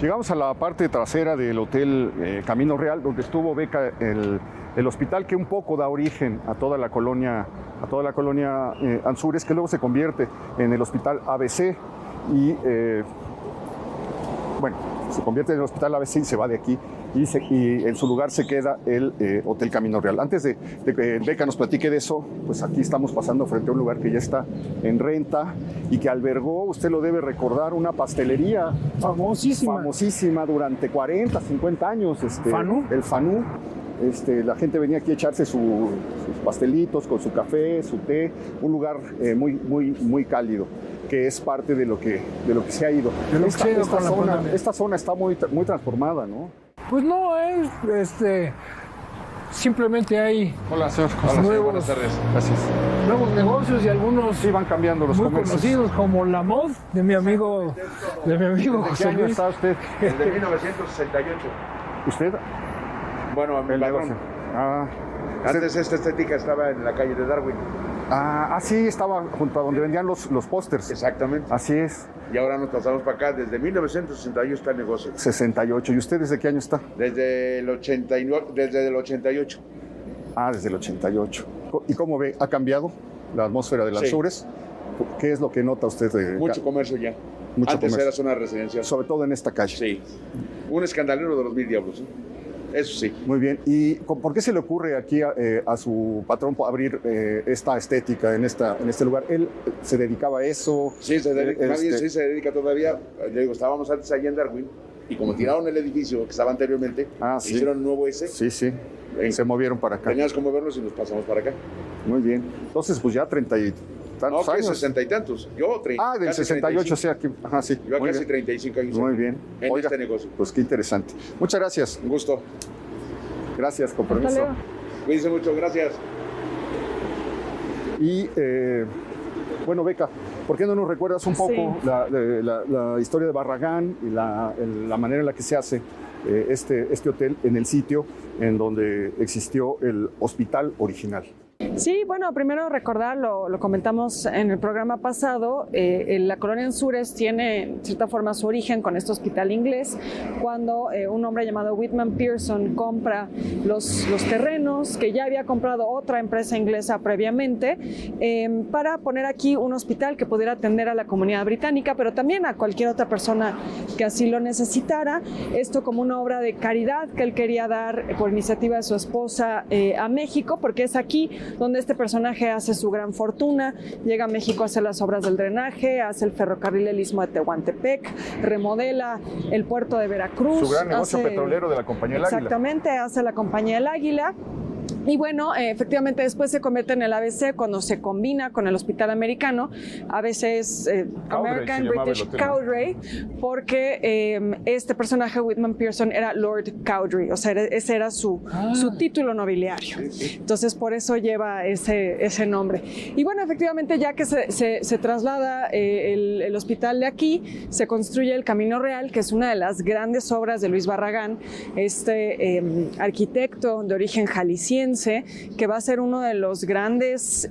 Llegamos a la parte trasera del Hotel Camino Real, donde estuvo Beca, el hospital que un poco da origen a toda la colonia Anzures, que luego se convierte en el Hospital ABC y se convierte en el Hospital ABC y se va de aquí y en su lugar se queda el Hotel Camino Real. Antes de que Beca nos platique de eso, pues aquí estamos pasando frente a un lugar que ya está en renta y que albergó, usted lo debe recordar, una pastelería famosísima durante 40, 50 años. ¿Fanú? El Fanú. La gente venía aquí a echarse sus pastelitos con su café, su té, un lugar muy cálido, que es parte de lo que se ha ido. Esta zona está muy transformada, ¿no? Pues no, simplemente hay buenas tardes. Gracias. Nuevos negocios y algunos sí van cambiando los muy comercios. Conocidos, como La Mod de mi amigo ¿De José qué año Luis. está usted? Desde 1968. ¿Usted? Bueno, mi patrón. Antes esta estética estaba en la calle de Darwin. Sí, estaba junto a donde vendían los pósters. Exactamente. Así es. Y ahora nos pasamos para acá. Desde 1968 está el negocio. 68. ¿Y usted desde qué año está? Desde el 89, desde el 88. Desde el 88. ¿Y cómo ve? ¿Ha cambiado la atmósfera de Anzures? ¿Qué es lo que nota usted? Mucho comercio ya. Antes era zona residencial. Sobre todo en esta calle. Sí. Un escandalero de los 1000 diablos. Eso sí. Muy bien. ¿Y por qué se le ocurre aquí a su patrón abrir esta estética en este lugar? ¿Él se dedicaba a eso? Sí, se dedica todavía. Le digo, estábamos antes allá en Darwin y como tiraron el edificio que estaba anteriormente, hicieron un nuevo ese. Sí, sí. Se movieron para acá. Teníamos que movernos y nos pasamos para acá. Muy bien. Entonces, pues ya 30 y tantos años. 60 y tantos. Yo 30. Del 68, sí, aquí. Sí. Yo casi 35 años. Muy bien. En este negocio. Pues qué interesante. Muchas gracias. Un gusto. Gracias, con permiso. Cuídense mucho, gracias. Y, bueno, Beca, ¿por qué no nos recuerdas un poco la historia de Barragán y la manera en la que se hace este hotel en el sitio en donde existió el hospital original? Sí, bueno, primero recordar, lo comentamos en el programa pasado, la colonia Anzures tiene en cierta forma su origen con este hospital inglés, cuando un hombre llamado Whitman Pearson compra los terrenos que ya había comprado otra empresa inglesa previamente para poner aquí un hospital que pudiera atender a la comunidad británica, pero también a cualquier otra persona que así lo necesitara. Esto como una obra de caridad que él quería dar por iniciativa de su esposa a México, porque es aquí donde este personaje hace su gran fortuna, llega a México a hacer las obras del drenaje, hace el ferrocarril del Istmo de Tehuantepec, remodela el puerto de Veracruz. Su gran negocio petrolero de la Compañía del Águila. Exactamente, hace la Compañía del Águila. Y bueno, efectivamente después se convierte en el ABC cuando se combina con el Hospital Americano. ABC es American British Cowdray, porque este personaje, Whitman Pearson, era Lord Cowdray, o sea, ese era su título nobiliario. Entonces, por eso lleva ese nombre. Y bueno, efectivamente, ya que se traslada el hospital de aquí, se construye el Camino Real, que es una de las grandes obras de Luis Barragán, este arquitecto de origen jalisciense, que va a ser uno de los grandes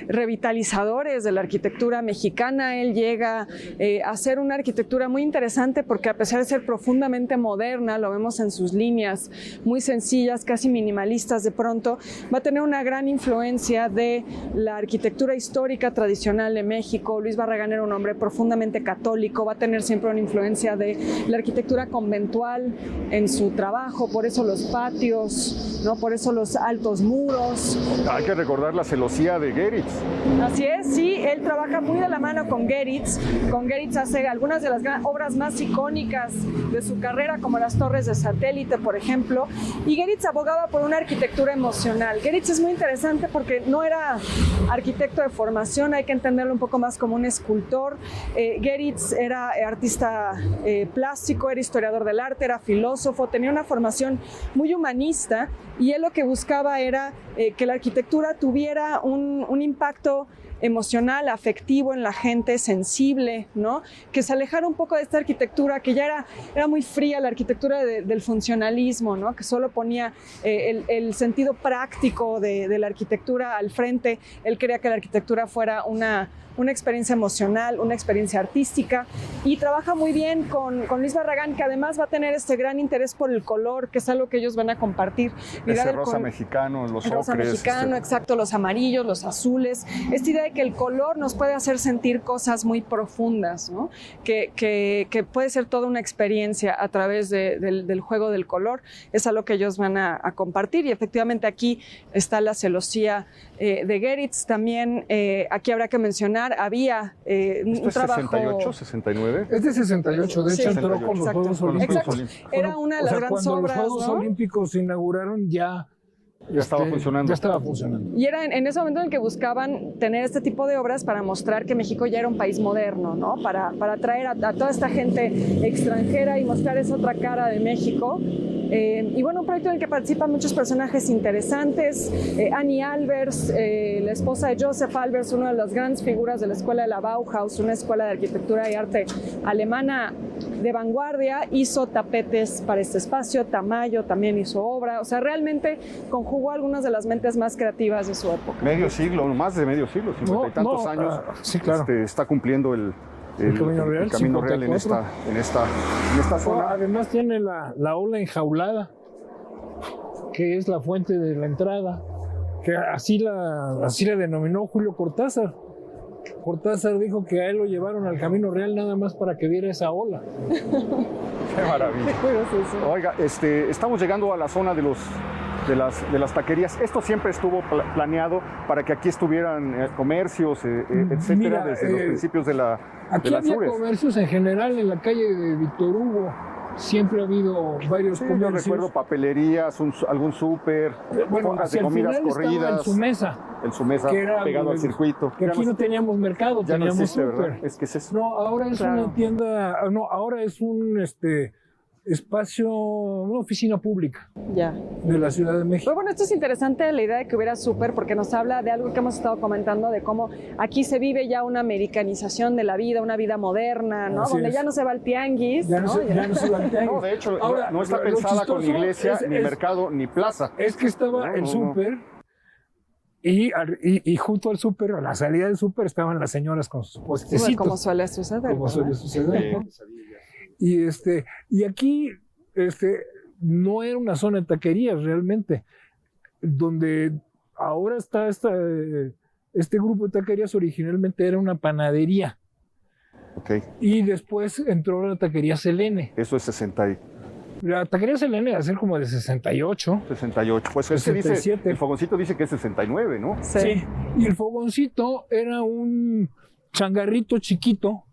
revitalizadores de la arquitectura mexicana. Él llega a hacer una arquitectura muy interesante porque, a pesar de ser profundamente moderna, lo vemos en sus líneas muy sencillas, casi minimalistas de pronto, va a tener una gran influencia de la arquitectura histórica tradicional de México. Luis Barragán era un hombre profundamente católico, va a tener siempre una influencia de la arquitectura conventual en su trabajo, por eso los patios, ¿no? Por eso los altos muros. Hay que recordar la celosía de Geritz. Así es, sí, él trabaja muy de la mano con Geritz. Con Geritz hace algunas de las obras más icónicas de su carrera, como las torres de satélite, por ejemplo. Y Geritz abogaba por una arquitectura emocional. Geritz es muy interesante porque no era arquitecto de formación, hay que entenderlo un poco más como un escultor. Geritz era artista plástico, era historiador del arte, era filósofo, tenía una formación muy humanista, y él lo que buscaba era que la arquitectura tuviera un impacto emocional, afectivo en la gente, sensible, ¿no? Que se alejara un poco de esta arquitectura que ya era muy fría, la arquitectura del funcionalismo, ¿no? Que solo ponía el sentido práctico de la arquitectura al frente. Él quería que la arquitectura fuera una experiencia emocional, una experiencia artística, y trabaja muy bien con Luis Barragán, que además va a tener este gran interés por el color, que es algo que ellos van a compartir. Ese rosa mexicano, los ocres. Rosa mexicano, exacto, los amarillos, los azules. Esta idea de que el color nos puede hacer sentir cosas muy profundas, ¿no? Que puede ser toda una experiencia a través del juego del color, es algo que ellos van a compartir, y efectivamente aquí está la celosía de Geritz. También aquí habrá que mencionar, había un trabajo... ¿Es 68, 69? Es de 68, de hecho entró con los Juegos Olímpicos. Exacto. Era una de las grandes obras, cuando los Juegos Olímpicos se inauguraron ya estaba funcionando. Ya estaba funcionando. Y era en ese momento en el que buscaban tener este tipo de obras para mostrar que México ya era un país moderno, ¿no? Para atraer a toda esta gente extranjera y mostrar esa otra cara de México. Y bueno, un proyecto en el que participan muchos personajes interesantes. Annie Albers, la esposa de Joseph Albers, una de las grandes figuras de la escuela de la Bauhaus, una escuela de arquitectura y arte alemana de vanguardia, hizo tapetes para este espacio, Tamayo también hizo obra, o sea, realmente conjugó algunas de las mentes más creativas de su época. Medio siglo, más de medio siglo, 50 y tantos años, sí, claro. Está cumpliendo el Camino Real en esta zona. Además tiene la ola enjaulada, que es la fuente de la entrada, que así la denominó Julio Cortázar. Cortázar dijo que a él lo llevaron al Camino Real nada más para que viera esa ola. Qué maravilla. Oiga, estamos llegando a la zona de las taquerías. Esto siempre estuvo planeado para que aquí estuvieran comercios, etcétera, desde los principios de las había Ures. Comercios en general en la calle de Víctor Hugo. Siempre ha habido varios comercios. Yo recuerdo papelerías, algún súper, fondas de comidas corridas. En su mesa, pegado al circuito. Que aquí no teníamos mercado, ya teníamos no existe, súper. ¿verdad? Es que es eso. No, ahora es una tienda, ahora es un espacio, una oficina pública de la Ciudad de México. Pero bueno, esto es interesante, la idea de que hubiera súper, porque nos habla de algo que hemos estado comentando, de cómo aquí se vive ya una americanización de la vida, una vida moderna, ¿no? Donde ya no se va al tianguis. Ya no se va al tianguis. No, de hecho, ahora, no está pensada con iglesia, ni mercado, ni plaza. Es que estaba el súper y junto al súper, a la salida del súper, estaban las señoras con sus puestecitos. Como suele suceder. Como suele suceder. Y aquí no era una zona de taquerías realmente, donde ahora está este grupo de taquerías originalmente era una panadería. Okay. Y después entró la taquería Selene. Eso es 60. La taquería Selene va a ser como de 68. 68. Pues 67. El fogoncito dice que es 69, ¿no? Sí. Y el fogoncito era un changarrito chiquito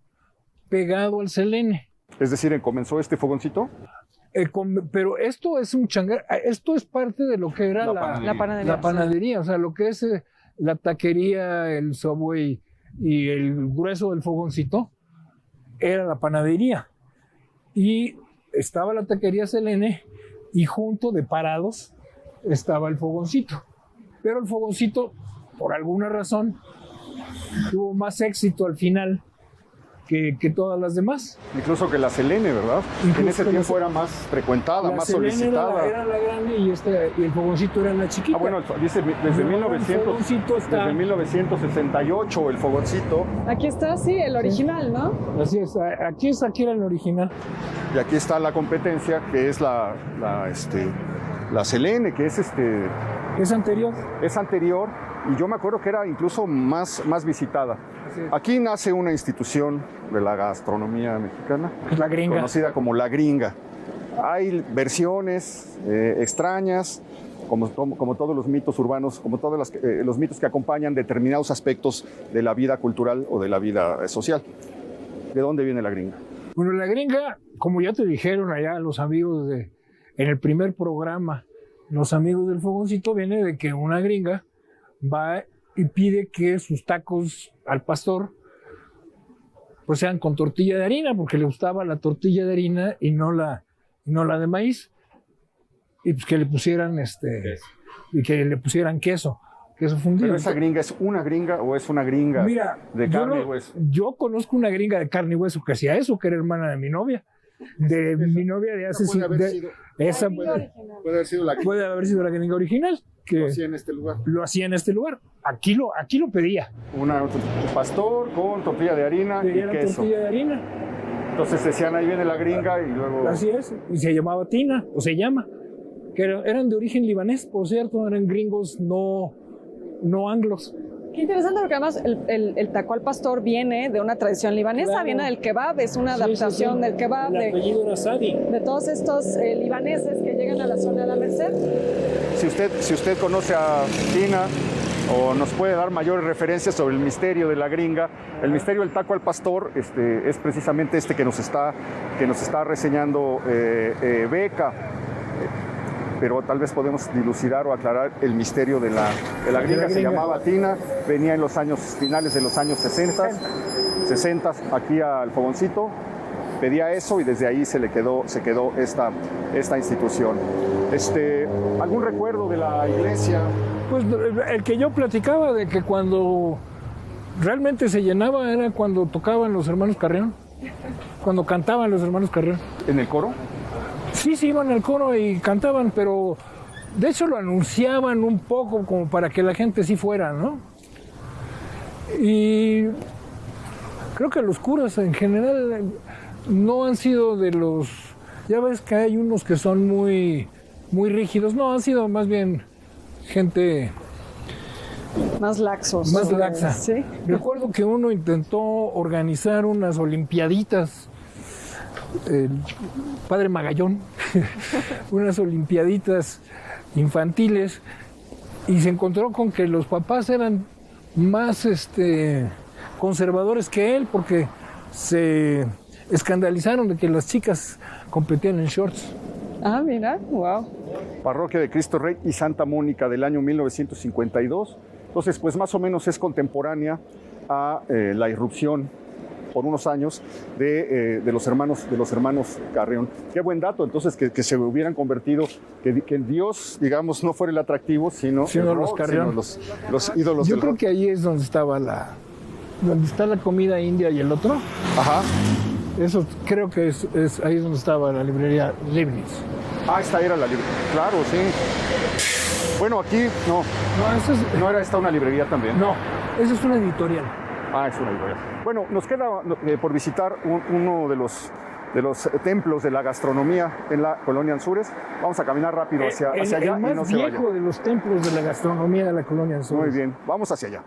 pegado al Selene. Es decir, ¿comenzó este fogoncito? Pero esto es un changar, esto es parte de lo que era la panadería, o sea, lo que es la taquería, el Subway y el grueso del fogoncito era la panadería. Y estaba la taquería Selene y junto de parados estaba el fogoncito. Pero el fogoncito, por alguna razón, tuvo más éxito al final que todas las demás. Incluso que la Selene, ¿verdad? En ese tiempo era más frecuentada, más solicitada. Era la grande y el fogoncito era la chiquita. Bueno, dice desde 1968 el fogoncito. Aquí está, sí, el original, ¿no? Así es, aquí era el original. Y aquí está la competencia, que es la Selene, que es Es anterior. Es anterior, y yo me acuerdo que era incluso más visitada. Aquí nace una institución de la gastronomía mexicana, la Gringa, conocida como La Gringa. Hay versiones extrañas, como todos los mitos urbanos, como todos los mitos que acompañan determinados aspectos de la vida cultural o de la vida social. ¿De dónde viene La Gringa? Bueno, La Gringa, como ya te dijeron allá los amigos en el primer programa, los amigos del fogoncito, viene de que una gringa va y pide que sus tacos al pastor pues sean con tortilla de harina, porque le gustaba la tortilla de harina y no la de maíz, y pues que le pusieran queso fundido. ¿Pero esa gringa es una gringa o es una gringa de carne y hueso? Yo conozco una gringa de carne y hueso que hacía eso, que era hermana de mi novia. Mi novia de hace... Puede haber sido la gringa original. Que lo hacía en este lugar. Lo hacía en este lugar. Aquí lo pedía. Un pastor con tortilla de harina y queso. Tortilla de harina. Entonces decían, ahí viene la gringa y luego... Así es. Y se llamaba Tina, o se llama. Que eran de origen libanés, por cierto. Eran gringos no anglos. Qué interesante, porque además el taco al pastor viene de una tradición libanesa, viene del kebab, es una adaptación del kebab. El apellido era Sadi. De todos estos libaneses que llegan a la zona de la Merced. Si usted conoce a Tina o nos puede dar mayores referencias sobre el misterio de la gringa, el misterio del taco al pastor es precisamente que nos está reseñando Beca. Pero tal vez podemos dilucidar o aclarar el misterio de la gringa. Se llamaba Tina, venía en finales de los años 60 aquí al fogoncito, pedía eso y desde ahí se quedó esta institución. ¿Algún recuerdo de la iglesia? Pues el que yo platicaba, de que cuando realmente se llenaba era cuando tocaban los hermanos Carreón. cuando cantaban los hermanos Carrión. ¿En el coro? Sí, iban al coro y cantaban, pero de hecho lo anunciaban un poco como para que la gente sí fuera, ¿no? Y creo que los curas en general no han sido de los... Ya ves que hay unos que son muy rígidos. No, han sido más bien gente... Más laxos. Más laxa. Sí. Recuerdo que uno intentó organizar unas olimpiaditas, el padre Magallón, unas olimpiaditas infantiles, y se encontró con que los papás eran más conservadores que él, porque se escandalizaron de que las chicas competían en shorts. Ah, mira, wow. Parroquia de Cristo Rey y Santa Mónica del año 1952. Entonces, pues más o menos es contemporánea a la irrupción por unos años de los hermanos Carrión. Qué buen dato, entonces, que se hubieran convertido, que Dios, digamos, no fuera el atractivo, sino los Carrión. Los ídolos. Yo creo que ahí es donde estaba donde está la comida india y el otro. Ajá. Eso creo que es ahí donde estaba la librería Leibniz. Ah, esta era la librería. Claro, sí. Bueno, aquí no. ¿No era esta una librería también? No, esa es una editorial. Ah, es una editorial. Bueno, nos queda por visitar uno de los templos de la gastronomía en la colonia Anzures. Vamos a caminar rápido hacia allá el más y no se vaya. viejo de los templos de la gastronomía de la colonia Anzures. Muy bien, vamos hacia allá.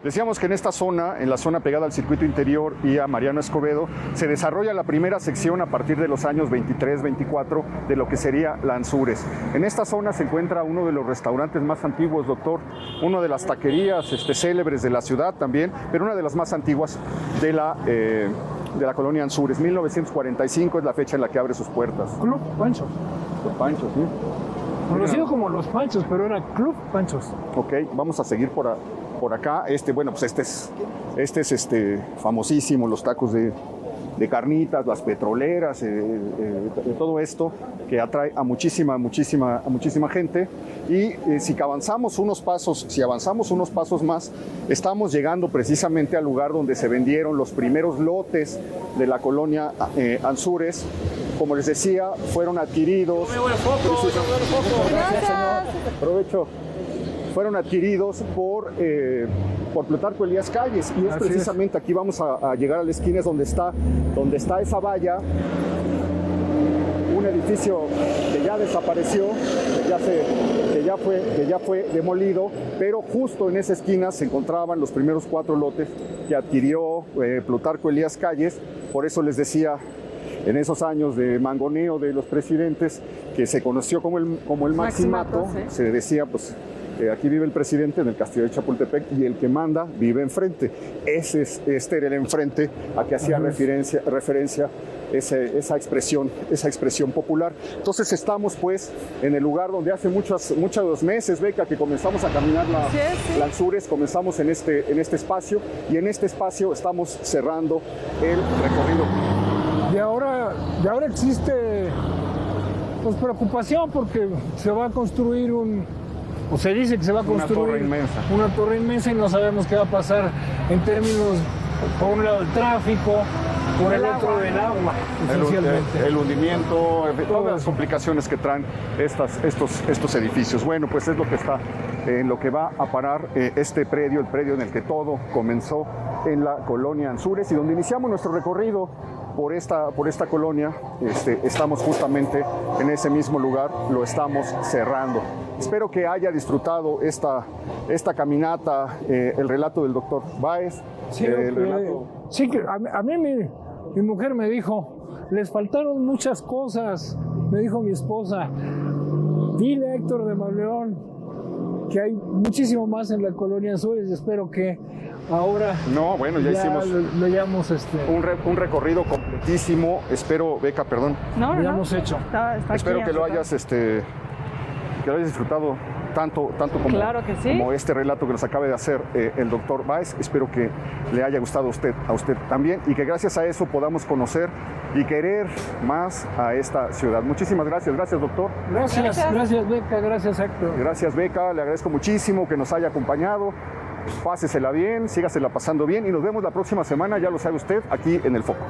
Decíamos que en esta zona, en la zona pegada al circuito interior y a Mariano Escobedo, se desarrolla la primera sección a partir de los años 23-24 de lo que sería la Anzures. En esta zona se encuentra uno de los restaurantes más antiguos, doctor, una de las taquerías célebres de la ciudad también, pero una de las más antiguas de la colonia Anzures. 1945 es la fecha en la que abre sus puertas. Club Panchos. Club Panchos, sí. Conocido como Los Panchos, pero era Club Panchos. Ok, vamos a seguir por acá. Bueno, pues este es famosísimo, los tacos de carnitas, las petroleras, todo esto que atrae a muchísima gente. Y si avanzamos unos pasos más, estamos llegando precisamente al lugar donde se vendieron los primeros lotes de la colonia Anzures. Como les decía, fueron adquiridos. Gracias. Provecho. Fueron adquiridos por Plutarco Elías Calles, y es precisamente aquí vamos a llegar a la esquina, es donde está esa valla, un edificio que ya desapareció, que ya fue demolido, pero justo en esa esquina se encontraban los primeros 4 lotes que adquirió Plutarco Elías Calles. Por eso les decía, en esos años de mangoneo de los presidentes, que se conoció como el maximato, ¿sí? Se decía, pues, aquí vive el presidente en el castillo de Chapultepec y el que manda vive enfrente. Este era el enfrente a que hacía referencia esa expresión popular. Entonces estamos pues en el lugar donde hace muchos meses, Beca, que comenzamos a caminar la Anzures, comenzamos en este espacio, y en este espacio estamos cerrando el recorrido. Y ahora existe pues preocupación porque se va a construir o se dice que se va a construir una torre inmensa y no sabemos qué va a pasar en términos, por un lado, el tráfico, por el otro, del agua, esencialmente. El hundimiento, todas las complicaciones que traen estos edificios. Bueno, pues es lo que está, en lo que va a parar este predio, el predio en el que todo comenzó en la colonia Anzures, y donde iniciamos nuestro recorrido por esta colonia. Estamos justamente en ese mismo lugar, lo estamos cerrando. Espero que haya disfrutado esta caminata, el relato del doctor Báez. Sí, sí, que a mí mi mujer me dijo, les faltaron muchas cosas, me dijo mi esposa. Dile a Héctor de Mauleón que hay muchísimo más en la colonia Anzures, y espero que ahora ya hicimos lo hayamos un recorrido completísimo. Espero, Beca, perdón. Lo hayamos hecho. Está espero aquí, que lo hayas que lo hayas disfrutado tanto como, claro que sí, como este relato que nos acaba de hacer el doctor Báez. Espero que le haya gustado a usted también, y que gracias a eso podamos conocer y querer más a esta ciudad. Muchísimas gracias. Gracias, doctor. Gracias, Beca. Gracias, Héctor. Gracias, Beca. Le agradezco muchísimo que nos haya acompañado. Pásesela bien, sígasela pasando bien, y nos vemos la próxima semana, ya lo sabe usted, aquí en El Foco.